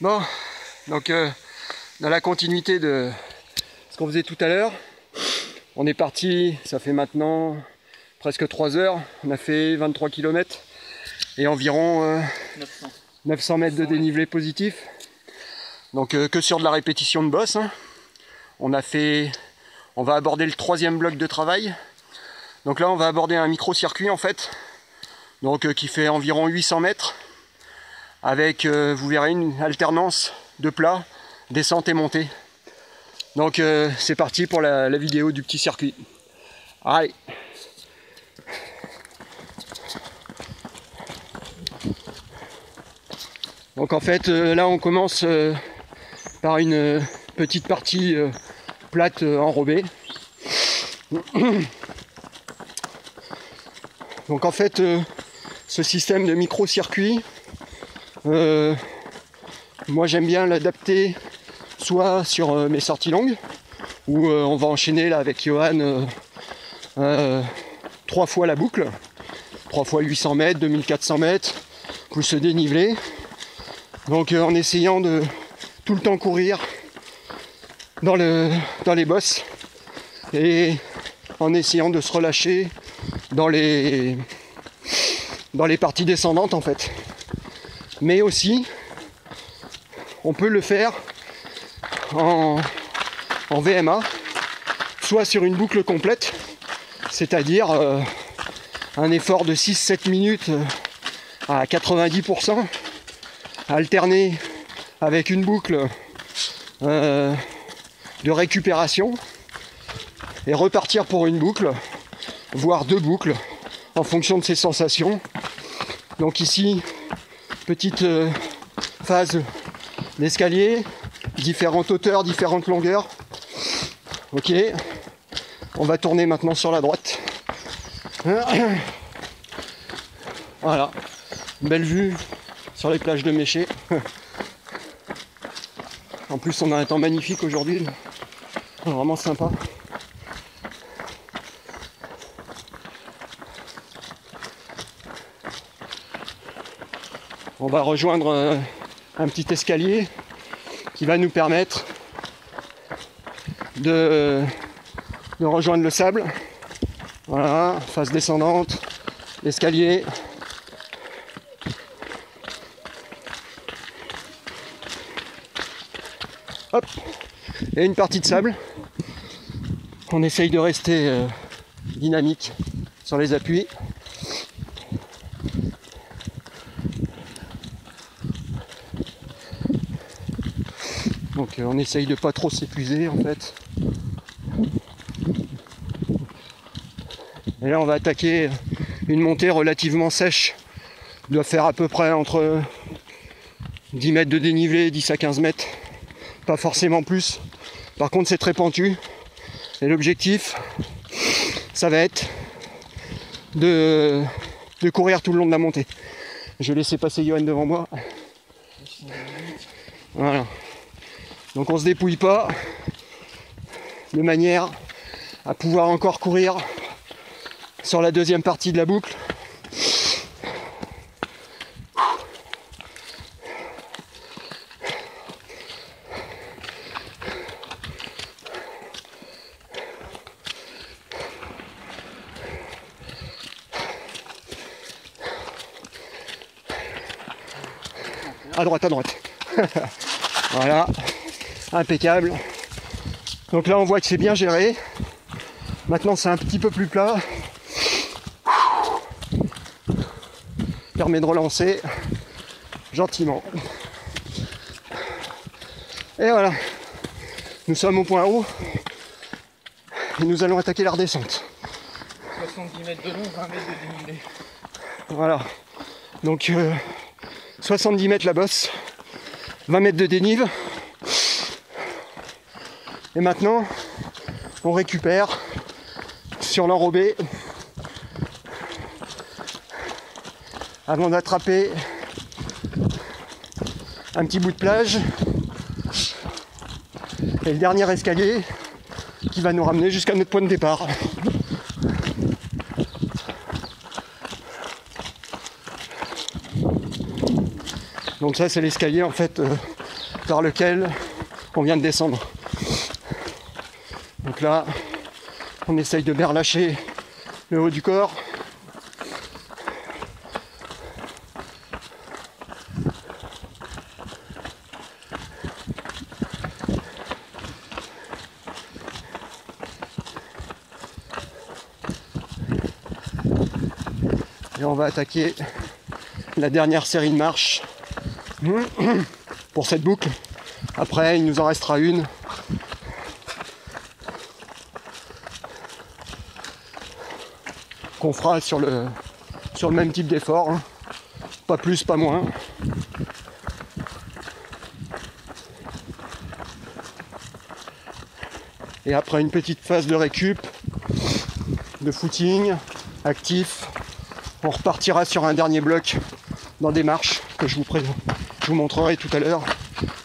Bon, donc dans la continuité de ce qu'on faisait tout à l'heure, on est parti, ça fait maintenant presque 3 heures, on a fait 23 km et environ 900 mètres de dénivelé positif. Donc que sur de la répétition de boss, hein. On va aborder le 3e bloc de travail. Donc là on va aborder un micro-circuit en fait, donc qui fait environ 800 mètres, avec vous verrez une alternance de plat, descente et montée. Donc c'est parti pour la vidéo du petit circuit. Allez. Donc en fait là on commence par une petite partie plate enrobée. Donc en fait ce système de micro-circuit, moi j'aime bien l'adapter soit sur mes sorties longues, où on va enchaîner là avec Johan 3 fois la boucle, 3 fois 800 mètres, 2400 mètres, plus se déniveler. Donc en essayant de tout le temps courir dans les bosses et en essayant de se relâcher dans les parties descendantes en fait. Mais aussi on peut le faire en VMA, soit sur une boucle complète, c'est-à-dire un effort de 6-7 minutes à 90%, alterné avec une boucle de récupération et repartir pour une boucle, voire 2 boucles en fonction de ses sensations. Donc ici, petite phase d'escalier, différentes hauteurs, différentes longueurs. Ok, on va tourner maintenant sur la droite. Voilà, belle vue sur les plages de Méché. En plus on a un temps magnifique aujourd'hui, vraiment sympa. On va rejoindre un petit escalier qui va nous permettre de rejoindre le sable. Voilà, phase descendante, l'escalier. Hop, et une partie de sable. On essaye de rester dynamique sur les appuis. Donc on essaye de pas trop s'épuiser en fait. Et là on va attaquer une montée relativement sèche. On doit faire à peu près entre 10 mètres de dénivelé, 10 à 15 mètres. Pas forcément plus. Par contre c'est très pentu. Et l'objectif, ça va être de courir tout le long de la montée. Je vais laisser passer Johan devant moi. Voilà. Donc on se dépouille pas, de manière à pouvoir encore courir sur la 2e partie de la boucle. À droite, à droite. Voilà. Impeccable. Donc là on voit que c'est bien géré. Maintenant c'est un petit peu plus plat. Permet de relancer gentiment. Et voilà. Nous sommes au point haut. Et nous allons attaquer la redescente. 70 mètres de long, 20 mètres de dénivelé. Voilà. Donc 70 mètres la bosse, 20 mètres de dénive. Et maintenant, on récupère sur l'enrobé avant d'attraper un petit bout de plage et le dernier escalier qui va nous ramener jusqu'à notre point de départ. Donc ça c'est l'escalier en fait par lequel on vient de descendre. Donc là, on essaye de bien relâcher le haut du corps. Et on va attaquer la dernière série de marches pour cette boucle. Après, il nous en restera une. Qu'on fera sur le même type d'effort. Hein. Pas plus, pas moins. Et après une petite phase de récup, de footing, actif, on repartira sur un dernier bloc dans des marches que je vous montrerai tout à l'heure.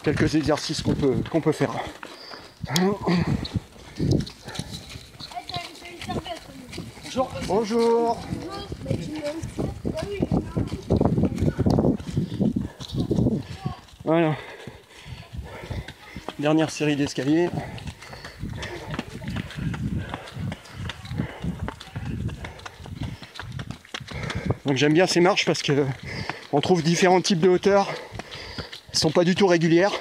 Quelques exercices qu'on peut faire. Bonjour. Bonjour. Voilà. Dernière série d'escaliers. Donc j'aime bien ces marches parce que on trouve différents types de hauteurs. Elles sont pas du tout régulières.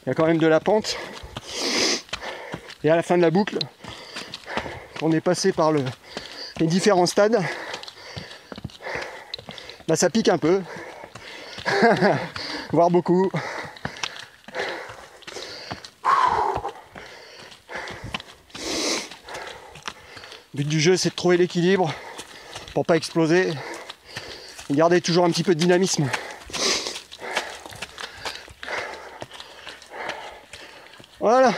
Il y a quand même de la pente. Et à la fin de la boucle, on est passé par les différents stades. Bah ça pique un peu. Voire beaucoup. Le but du jeu, c'est de trouver l'équilibre pour pas exploser et garder toujours un petit peu de dynamisme. Voilà.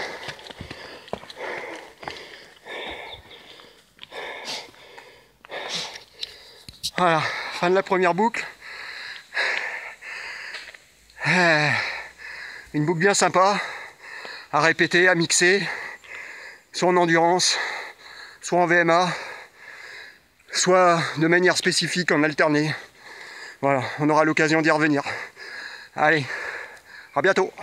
Voilà, fin de la première boucle. Une boucle bien sympa à répéter, à mixer, soit en endurance, soit en VMA, soit de manière spécifique en alterné. Voilà, on aura l'occasion d'y revenir. Allez, à bientôt.